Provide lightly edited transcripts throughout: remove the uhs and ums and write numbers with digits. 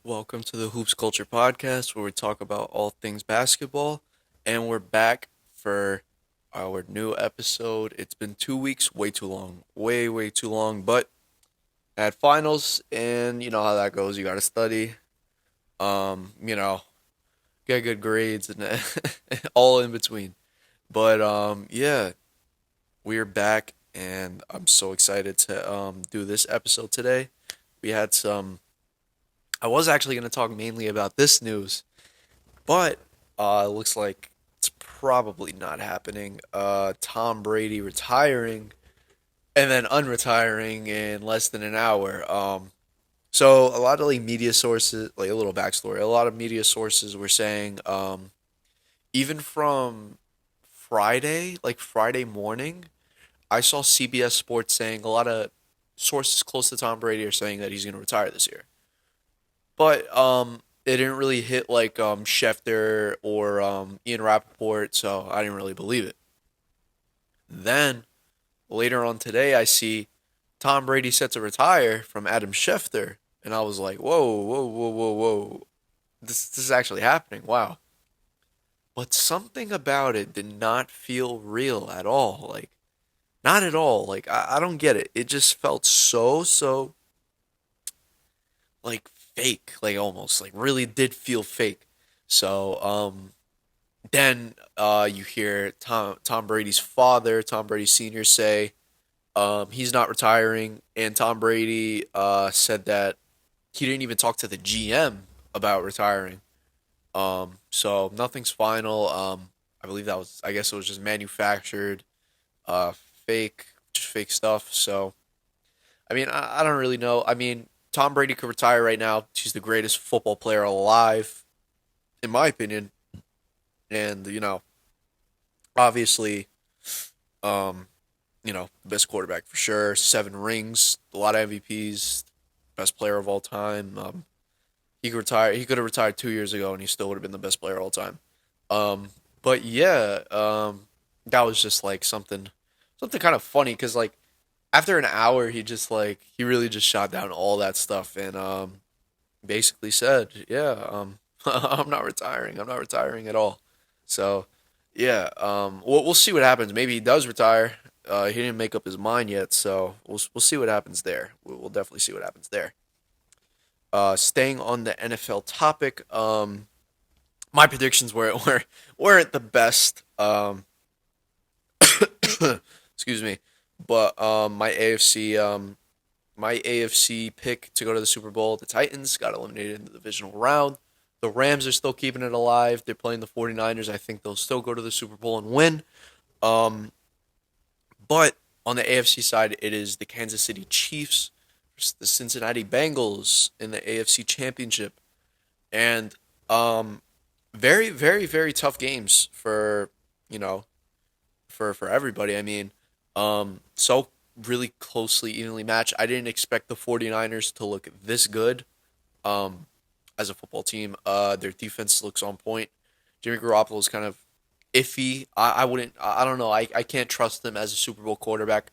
Welcome to the Hoops Culture Podcast, where we talk about all things basketball. And we're back for our new episode. It's been 2 weeks, way too long, way too long. But at finals, and you know how that goes. You got to study, you know, get good grades, and all in between. But yeah, we're back, and I'm so excited to do this episode today. We had some. I was actually going to talk mainly about this news, but it looks like it's probably not happening. Tom Brady retiring and then unretiring in less than an hour. So a lot of like media sources, like a little backstory, a lot of media sources were saying, even from Friday, like Friday morning, I saw CBS Sports saying a lot of sources close to Tom Brady are saying that he's going to retire this year. But it didn't really hit like Schefter or Ian Rappaport, so I didn't really believe it. Then later on today, I see Tom Brady set to retire from Adam Schefter, and I was like, whoa, this is actually happening. Wow. But something about it did not feel real at all. Like not at all. Like I don't get it. It just felt so like fake, like almost like really did feel fake. So then you hear Tom Brady's father, Tom Brady Senior, say he's not retiring, and Tom Brady said that he didn't even talk to the GM about retiring. So nothing's final. I believe that was, I guess it was just manufactured, uh, fake, just fake stuff. So I mean, I don't really know. I mean, Tom Brady could retire right now. He's the greatest football player alive, in my opinion. And, obviously, um, best quarterback for sure. 7 rings, a lot of MVPs, best player of all time. He could retire. He could have retired 2 years ago, and he still would have been the best player of all time. But yeah, that was just like something kind of funny because like after an hour, he really just shot down all that stuff and basically said, yeah, I'm not retiring. I'm not retiring at all. So yeah, we'll see what happens. Maybe he does retire. He didn't make up his mind yet, so we'll see what happens there. We'll definitely see what happens there. Staying on the NFL topic, my predictions weren't the best. Excuse me, but my AFC pick to go to the Super Bowl, the Titans got eliminated in the divisional round. The Rams are still keeping it alive. They're playing the 49ers. I think they'll still go to the Super Bowl and win. Um, but on the AFC side, it is the Kansas City Chiefs versus the Cincinnati Bengals in the AFC Championship. And very tough games for, you know, for everybody. I mean, so really closely evenly matched. I didn't expect the 49ers to look this good um, as a football team. Their defense looks on point. Jimmy Garoppolo is kind of iffy. I wouldn't. I don't know. I can't trust him as a Super Bowl quarterback,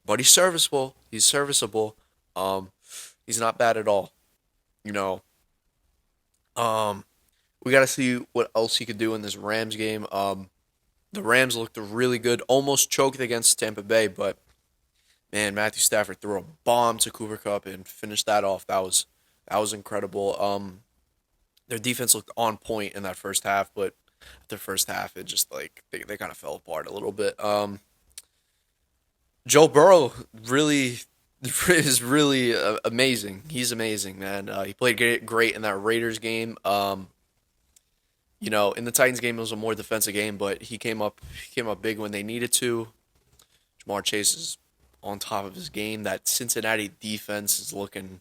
but he's serviceable. He's serviceable. Um, he's not bad at all. You know. Um, we got to see what else he could do in this Rams game. The Rams looked really good. Almost choked against Tampa Bay, but man, Matthew Stafford threw a bomb to Cooper Cup and finished that off. That was incredible. Their defense looked on point in that first half, but the first half it just like they kind of fell apart a little bit. Joe Burrow really is really amazing. He's amazing, man. He played great in that Raiders game. In the Titans game it was a more defensive game, but he came up big when they needed to. Jamar Chase is on top of his game. That Cincinnati defense is looking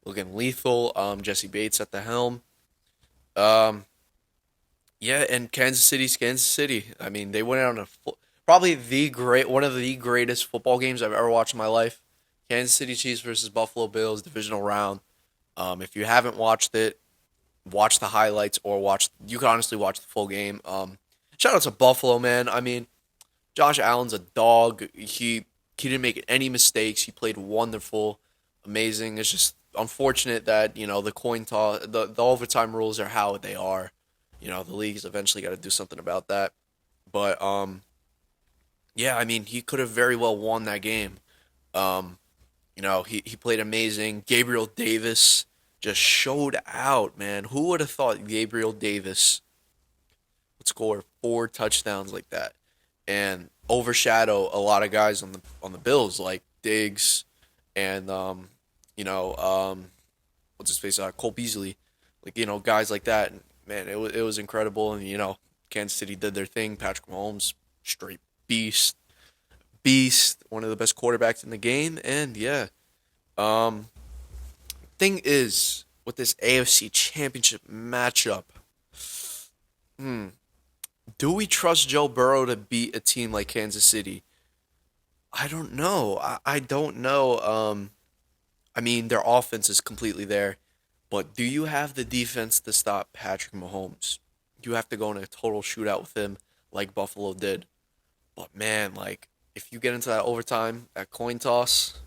lethal. Jesse Bates at the helm. Um, yeah, and Kansas City's Kansas City. I mean, they went out on probably one of the greatest football games I've ever watched in my life. Kansas City Chiefs versus Buffalo Bills divisional round. If you haven't watched it, watch the highlights or watch. You can honestly watch the full game. Shout out to Buffalo, man. I mean, Josh Allen's a dog. He didn't make any mistakes. He played wonderful, amazing. It's just unfortunate that the coin toss, the overtime rules are how they are. The league's eventually got to do something about that. But yeah, I mean, he could have very well won that game. Um, he played amazing. Gabriel Davis just showed out, man. Who would have thought Gabriel Davis would score four touchdowns like that and overshadow a lot of guys on the Bills like Diggs and what's his face, Cole Beasley, like guys like that. And man, it was incredible. And Kansas City did their thing. Patrick Mahomes, straight beast, beast, one of the best quarterbacks in the game. And yeah, um, thing is with this AFC Championship matchup, hmm, do we trust Joe Burrow to beat a team like Kansas City? I don't know. I don't know. I mean, their offense is completely there, but do you have the defense to stop Patrick Mahomes? You have to go in a total shootout with him, like Buffalo did. But man, like if you get into that overtime, that coin toss,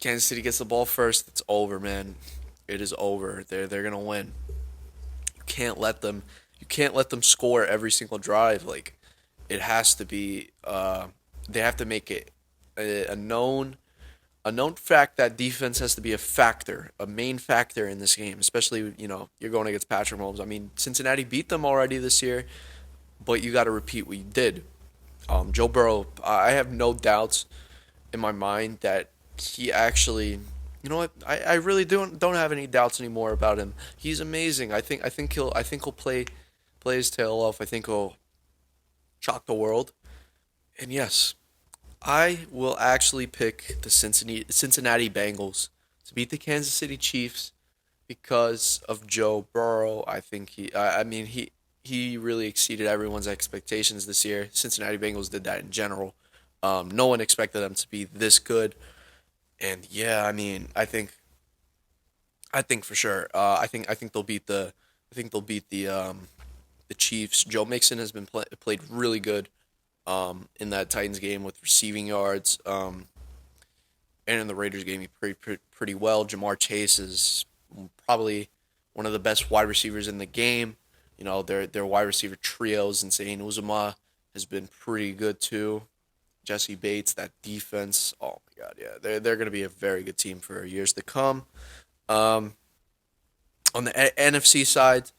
Kansas City gets the ball first, it's over, man. It is over. They're gonna win. You can't let them. You can't let them score every single drive. Like it has to be. They have to make it a known fact that defense has to be a factor, a main factor in this game, especially, you're going against Patrick Mahomes. I mean, Cincinnati beat them already this year, but you got to repeat what you did. Joe Burrow, I have no doubts in my mind that he actually, you know what? I really don't have any doubts anymore about him. He's amazing. I think he'll play his tail off. I think he'll shock the world. And yes, I will actually pick the Cincinnati Bengals to beat the Kansas City Chiefs because of Joe Burrow. I think I mean, he really exceeded everyone's expectations this year. Cincinnati Bengals did that in general. No one expected them to be this good, and yeah, I mean, I think for sure. I think they'll beat the Chiefs. Joe Mixon has been played really good in that Titans game with receiving yards. And in the Raiders game, he played pretty well. Jamar Chase is probably one of the best wide receivers in the game. Their wide receiver trio, insane. Uzuma has been pretty good too. Jesse Bates, that defense. Oh my God, yeah, they're going to be a very good team for years to come. Um, on the NFC side,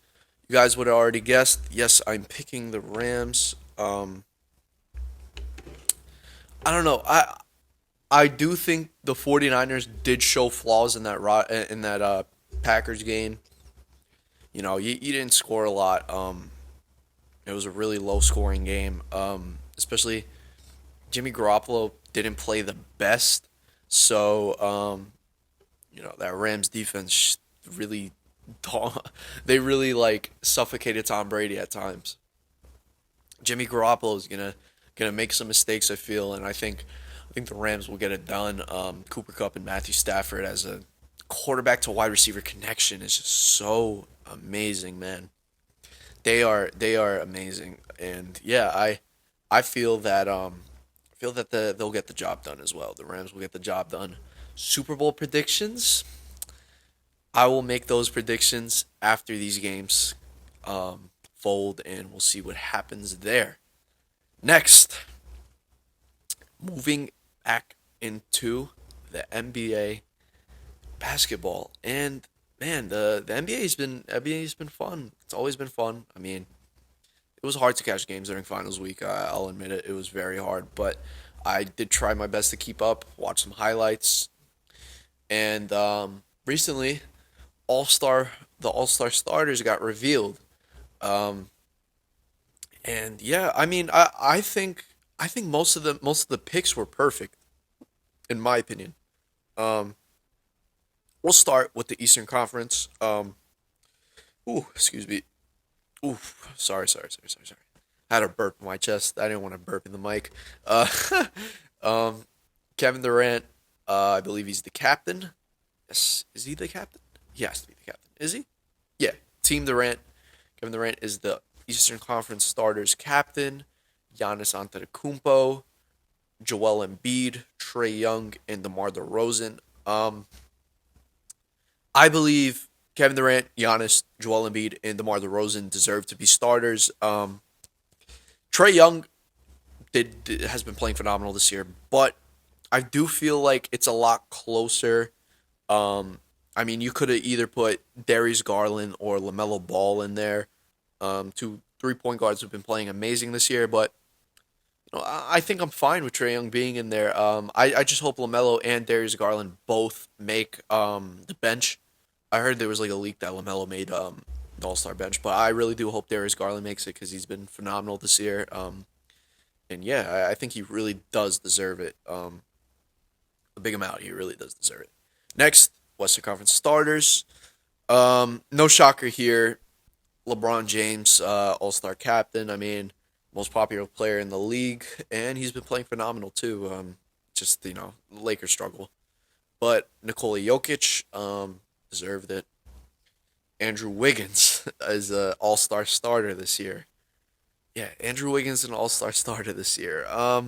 you guys would have already guessed. Yes, I'm picking the Rams. I don't know. I do think the 49ers did show flaws in that Packers game. You didn't score a lot. It was a really low scoring game. Especially Jimmy Garoppolo didn't play the best. So, that Rams defense really they really like suffocated Tom Brady at times. Jimmy Garoppolo is gonna make some mistakes, I feel, and I think the Rams will get it done. Cooper Kupp and Matthew Stafford as a quarterback to wide receiver connection is just so amazing, man. They are amazing, and yeah, I feel that they'll get the job done as well. The Rams will get the job done. Super Bowl predictions. I will make those predictions after these games fold, and we'll see what happens there. Next, moving back into the NBA basketball, and man, the NBA has been fun. It's always been fun. I mean, it was hard to catch games during finals week. I'll admit it. It was very hard, but I did try my best to keep up, watch some highlights, and recently, All Star starters got revealed. Um, and yeah, I mean, I think most of the picks were perfect in my opinion. Um, we'll start with the Eastern Conference. Ooh, excuse me. Ooh, sorry. I had a burp in my chest. I didn't want to burp in the mic. Uh, um, Kevin Durant. I believe he's the captain. Yes, is he the captain? He has to be the captain. Is he? Yeah. Team Durant. Kevin Durant is the Eastern Conference starters captain. Giannis Antetokounmpo, Joel Embiid, Trey Young, and DeMar DeRozan. Um, I believe Kevin Durant, Giannis, Joel Embiid, and DeMar DeRozan deserve to be starters. Trey Young has been playing phenomenal this year, but I do feel like it's a lot closer. I mean, you could have either put Darius Garland or LaMelo Ball in there. Two 3-point guards have been playing amazing this year, but I think I'm fine with Trey Young being in there. I just hope LaMelo and Darius Garland both make the bench. I heard there was like a leak that LaMelo made the All Star bench, but I really do hope Darius Garland makes it because he's been phenomenal this year. And yeah, I think he really does deserve it. A big amount, he really does deserve it. Next, Western Conference starters. No shocker here. LeBron James, All Star captain. I mean, most popular player in the league, and he's been playing phenomenal too. Just Lakers struggle, but Nikola Jokic deserved it. Andrew Wiggins is an All Star starter this year. Yeah, Andrew Wiggins is an All Star starter this year. I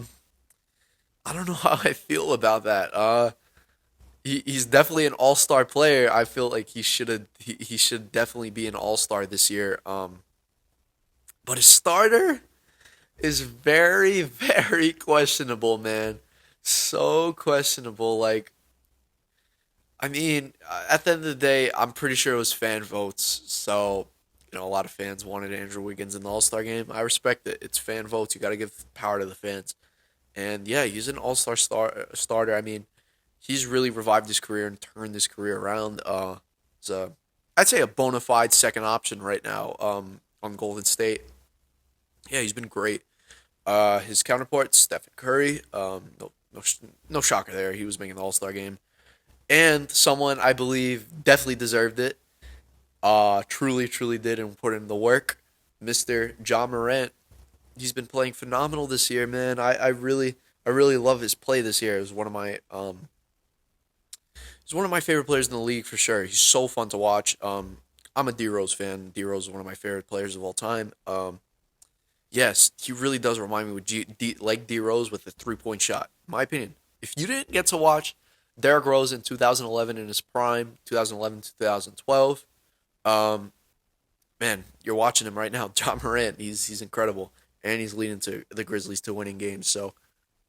don't know how I feel about that. He's definitely an All Star player. I feel like he should definitely be an All Star this year. But his starter is very very questionable, man. So questionable. Like, I mean, at the end of the day, I'm pretty sure it was fan votes. So, a lot of fans wanted Andrew Wiggins in the All Star game. I respect it. It's fan votes. You got to give power to the fans. And yeah, he's an All Star starter. I mean, he's really revived his career and turned his career around. So I'd say a bona fide second option right now. On Golden State. Yeah, he's been great. His counterpart, Stephen Curry. No shocker there. He was making the All Star game, and someone I believe definitely deserved it. Truly did and put in the work. Mr. John Morant. He's been playing phenomenal this year, man. I really love his play this year. It was one of my he's one of my favorite players in the league for sure. He's so fun to watch. I'm a D Rose fan. D Rose is one of my favorite players of all time. Yes, he really does remind me with like D Rose with the 3-point shot. In my opinion, if you didn't get to watch Derrick Rose in 2011 in his prime, 2011 2012, man, you're watching him right now. John Morant, he's incredible, and he's leading to the Grizzlies to winning games. So,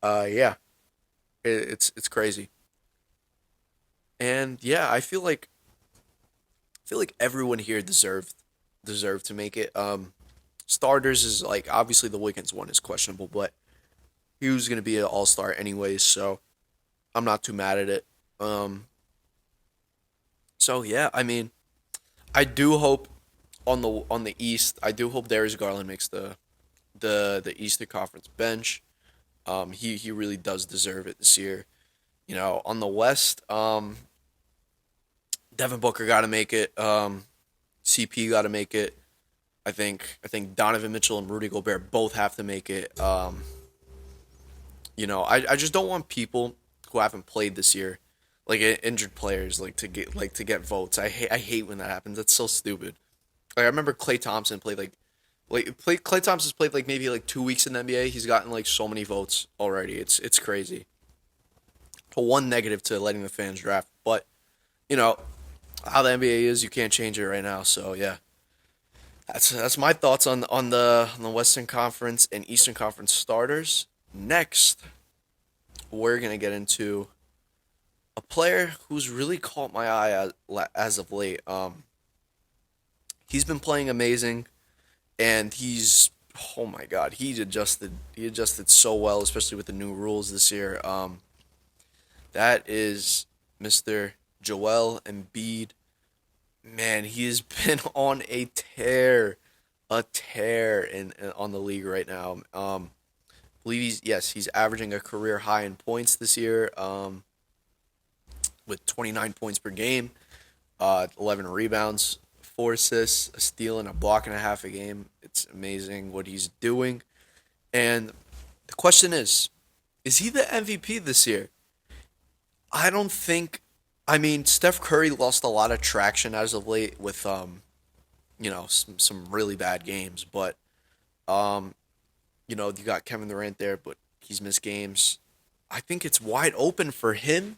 yeah, it's crazy, and yeah, I feel like everyone here deserved to make it. Starters is like obviously the Wiggins one is questionable, but he was gonna be an All Star anyways, so I'm not too mad at it. Um, so yeah, I mean, I do hope on the East, I do hope Darius Garland makes the Eastern Conference bench. He really does deserve it this year. On the West, Devin Booker got to make it. CP got to make it. I think Donovan Mitchell and Rudy Gobert both have to make it. I just don't want people who haven't played this year, like injured players, to get votes. I hate when that happens. That's so stupid. Like I remember Clay Thompson played Clay Thompson's played like maybe like 2 weeks in the NBA. He's gotten like so many votes already. It's crazy. One negative to letting the fans draft, but you know how the NBA is. You can't change it right now. So yeah, that's my thoughts on the Western Conference and Eastern Conference starters. Next, we're gonna get into a player who's really caught my eye as of late. He's been playing amazing, and oh my god, he adjusted so well, especially with the new rules this year. That is Mr. Joel Embiid. Man, he has been on a tear on the league right now. Believe he's averaging a career high in points this year. With 29 points per game, 11 rebounds, 4 assists, a steal, and a block and a half a game. It's amazing what he's doing. And the question is he the MVP this year? I don't think. I mean, Steph Curry lost a lot of traction as of late with some really bad games, but you got Kevin Durant there, but he's missed games. I think it's wide open for him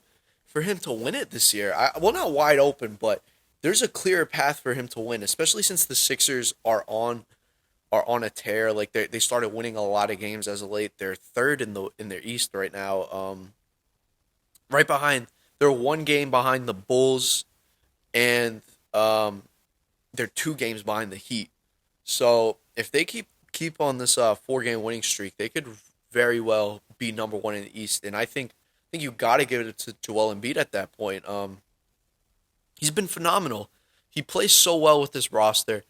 for him to win it this year. Well, not wide open, but there's a clear path for him to win, especially since the Sixers are on a tear. Like they started winning a lot of games as of late. They're third in their East right now. Right behind, they're one game behind the Bulls, and they're 2 games behind the Heat. So if they keep on this 4 game winning streak, they could very well be number one in the East. And I think you got to give it to Joel Embiid at that point. He's been phenomenal. He plays so well with this roster,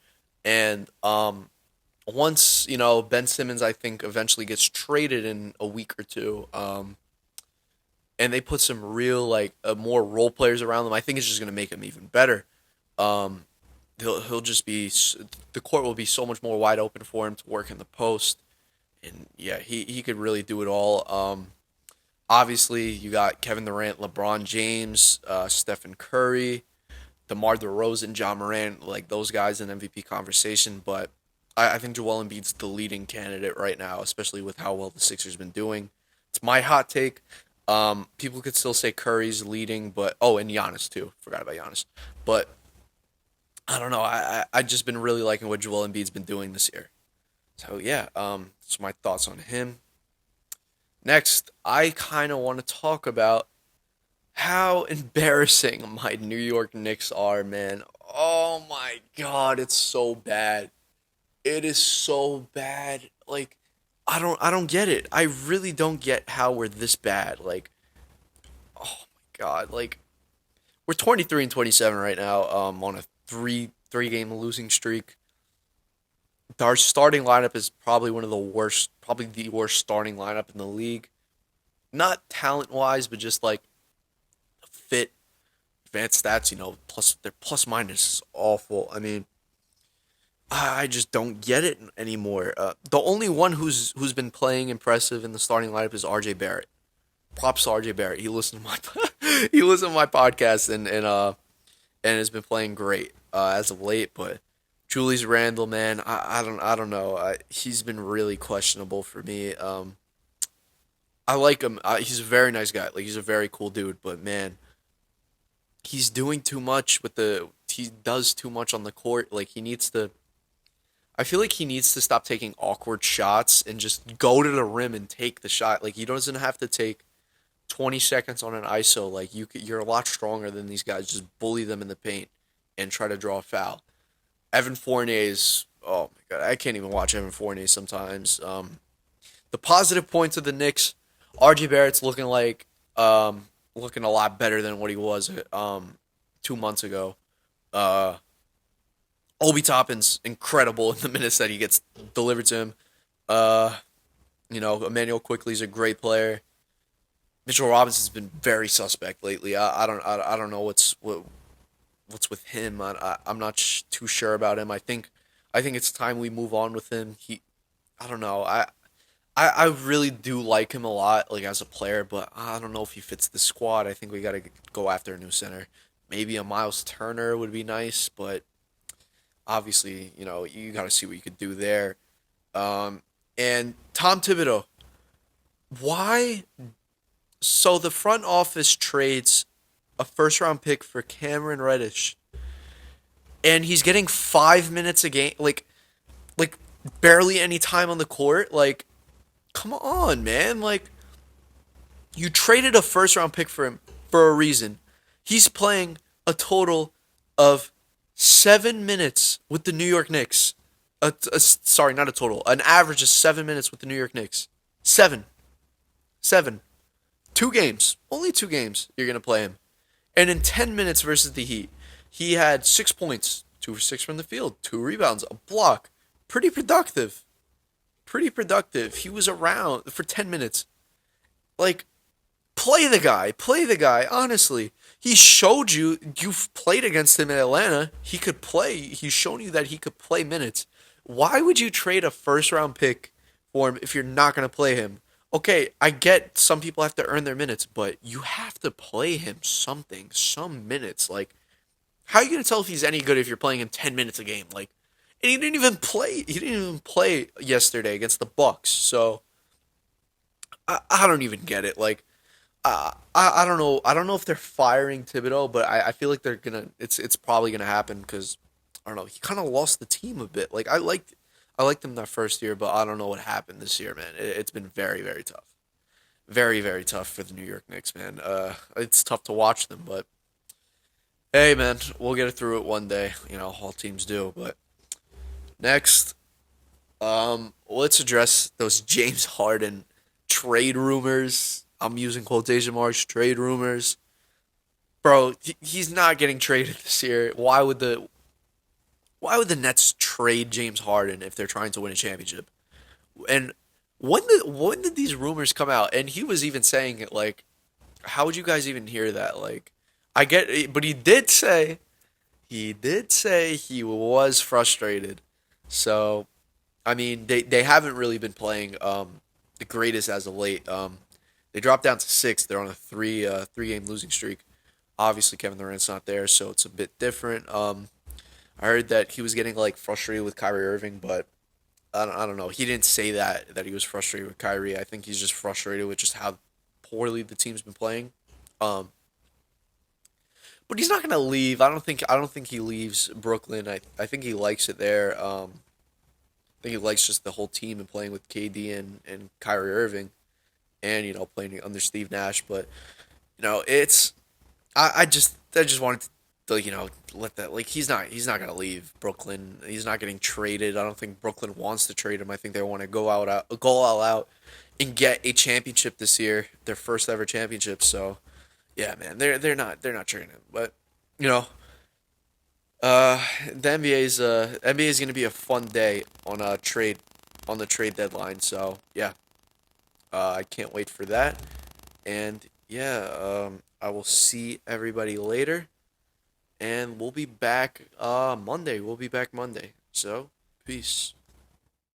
and once Ben Simmons, I think eventually gets traded in a week or two, and they put some real more role players around them, I think it's just gonna make him even better. Um, he'll just be the court will be so much more wide open for him to work in the post, and yeah, he could really do it all. Obviously, you got Kevin Durant, LeBron James, Stephen Curry, DeMar DeRozan, John Morant, like those guys in MVP conversation. But I think Joel Embiid's the leading candidate right now, especially with how well the Sixers been doing. It's my hot take. People could still say Curry's leading, but and Giannis too. Forgot about Giannis, but I don't know. I just been really liking what Joel Embiid's been doing this year. So yeah, that's my thoughts on him. Next, I kind of want to talk about how embarrassing my New York Knicks are, man. Oh my God, it's so bad. It is so bad. Like, I don't get it. I really don't get how we're this bad. Like, oh my God. Like, we're 23 and 27 right now. On a three game losing streak. Our starting lineup is probably one of the worst, probably the worst starting lineup in the league. Not talent wise, but just like fit, advanced stats. Plus their plus minus is awful. I mean, I just don't get it anymore. The only one who's been playing impressive in the starting lineup is R.J. Barrett. Props to R.J. Barrett. He listened to my he listened to my podcast and has been playing great as of late. But Julius Randle, man, I don't know. He's been really questionable for me. I like him. He's a very nice guy. Like he's a very cool dude. But man, he's doing too much with the. He does too much on the court. Like he needs to. I feel like he needs to stop taking awkward shots and just go to the rim and take the shot. Like he doesn't have to take 20 seconds on an ISO. Like you're a lot stronger than these guys. Just bully them in the paint and try to draw a foul. Evan Fournier's, oh my God, I can't even watch Evan Fournier sometimes. The positive points of the Knicks, RJ Barrett's looking a lot better than what he was 2 months ago. Uh, Obi Toppin's incredible in the minutes that he gets delivered to him. Uh, Emmanuel Quickly's a great player. Mitchell Robinson's been very suspect lately. I don't know what's with him. I'm not too sure about him. I think it's time we move on with him. I don't know. I really do like him a lot, like as a player, but I don't know if he fits the squad. I think we got to go after a new center. Maybe a Miles Turner would be nice, but obviously, you got to see what you could do there. And Tom Thibodeau, why? So the front office trades a first round pick for Cameron Reddish, and he's getting 5 minutes a game, like barely any time on the court. Like, come on, man! Like, you traded a first round pick for him for a reason. He's playing a total of 7 minutes with the New York Knicks. Sorry, not a total. An average of 7 minutes with the New York Knicks. Seven, seven. 2 games, only 2 games. You're gonna play him. And in 10 minutes versus the Heat, he had 6 points, 2 for 6 from the field, 2 rebounds, a block. Pretty productive. Pretty productive. He was around for 10 minutes. Like, play the guy. Play the guy, honestly. He showed you've played against him in Atlanta. He could play. He's shown you that he could play minutes. Why would you trade a first round pick for him if you're not going to play him? Okay, I get some people have to earn their minutes, but you have to play him some minutes. Like, how are you going to tell if he's any good if you're playing him 10 minutes a game? Like, and he didn't even play. He didn't even play yesterday against the Bucks. So I don't even get it. Like, I don't know. I don't know if they're firing Thibodeau, but I feel like they're gonna. It's probably gonna happen because I don't know. He kind of lost the team a bit. Like I liked him that first year, but I don't know what happened this year, man. It's been very very tough, very very tough for the New York Knicks, man. It's tough to watch them, but hey, man, we'll get it through it one day. You know, all teams do. But next, let's address those James Harden trade rumors. I'm using quotation marks. Trade rumors. Bro, he's not getting traded this year. Why would the Nets trade James Harden if they're trying to win a championship? And when did these rumors come out? And he was even saying it like, how would you guys even hear that? Like, I get it, but he did say he was frustrated. So I mean, they haven't really been playing the greatest as of late. They dropped down to six. They're on a three game losing streak. Obviously, Kevin Durant's not there, so it's a bit different. I heard that he was getting like frustrated with Kyrie Irving, but I don't know. He didn't say that he was frustrated with Kyrie. I think he's just frustrated with just how poorly the team's been playing. Um, but he's not gonna leave. I don't think he leaves Brooklyn. I think he likes it there. I think he likes just the whole team and playing with KD and Kyrie Irving, and playing under Steve Nash. But it's I just wanted to let that, like, he's not gonna leave Brooklyn. He's not getting traded. I don't think Brooklyn wants to trade him. I think they want to go all out and get a championship this year, their first ever championship. So yeah, man, they're not trading him. But you know, the NBA is gonna be a fun day on the trade deadline. So yeah, I can't wait for that. And yeah, I will see everybody later, and we'll be back Monday. We'll be back Monday. So peace.